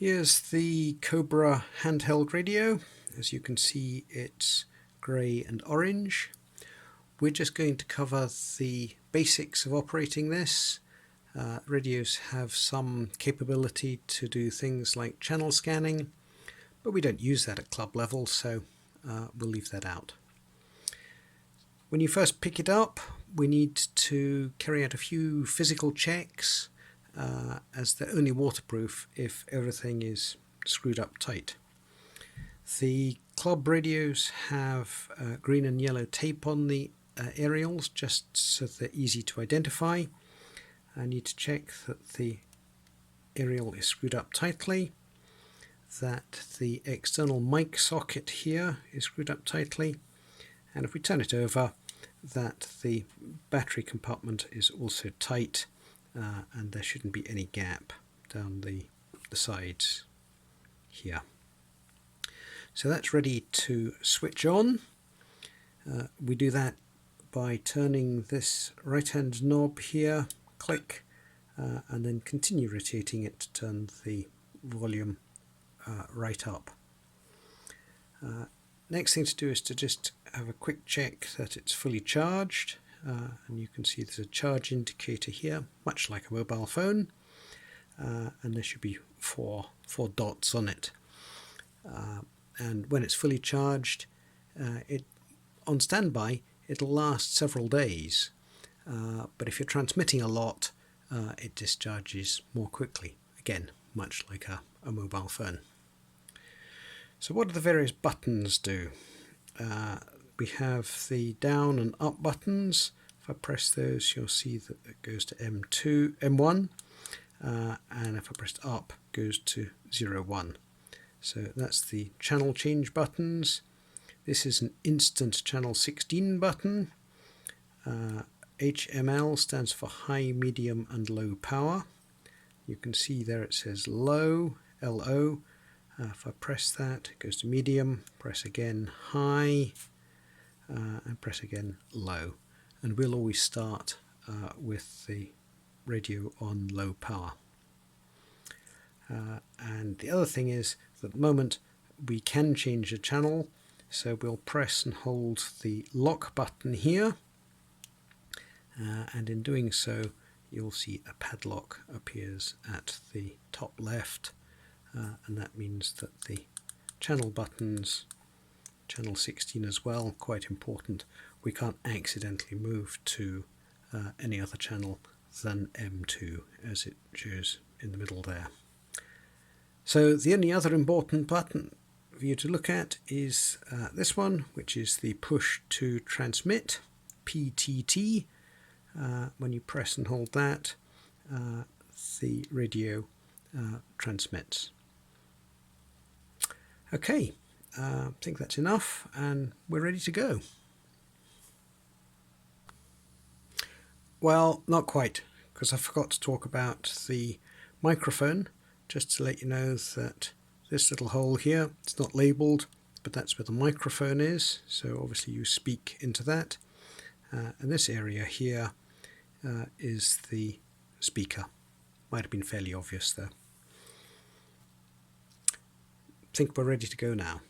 Here's the Cobra handheld radio. As you can see, it's grey and orange. We're just going to cover the basics of operating this. Radios have some capability to do things like channel scanning, but we don't use that at club level, so we'll leave that out. When you first pick it up, we need to carry out a few physical checks, as they're only waterproof if everything is screwed up tight. The club radios have green and yellow tape on the aerials just so they're easy to identify. I need to check that the aerial is screwed up tightly, that the external mic socket here is screwed up tightly, and if we turn it over, that the battery compartment is also tight, and there shouldn't be any gap down the sides here. So that's ready to switch on. We do that by turning this right hand knob here, click, and then continue rotating it to turn the volume right up. Next thing to do is to just have a quick check that it's fully charged, and you can see there's a charge indicator here, much like a mobile phone, and there should be four dots on it. And when it's fully charged, on standby, it'll last several days, but if you're transmitting a lot, it discharges more quickly, again much like a mobile phone. So what do the various buttons do? We have the down and up buttons. If I press those, you'll see that it goes to M1, and if I press up, it goes to 01. So that's the channel change buttons. This is an instant channel 16 button. H.M.L stands for high, medium and low power. You can see there it says low, LO. If I press that, it goes to medium, press again high, and press again low. And we'll always start with the radio on low power. And the other thing is that at the moment we can change the channel, so we'll press and hold the lock button here, and in doing so you'll see a padlock appears at the top left, and that means that the channel buttons, channel 16 as well, quite important, we can't accidentally move to any other channel than M2 as it shows in the middle there. So the only other important button for you to look at is this one, which is the push to transmit, PTT. When you press and hold that, the radio transmits. Okay, I think that's enough and we're ready to go. Well, not quite, because I forgot to talk about the microphone. Just to let you know that this little hole here, it's not labelled, but that's where the microphone is, so obviously you speak into that. And this area here is the speaker. Might have been fairly obvious though. I think we're ready to go now.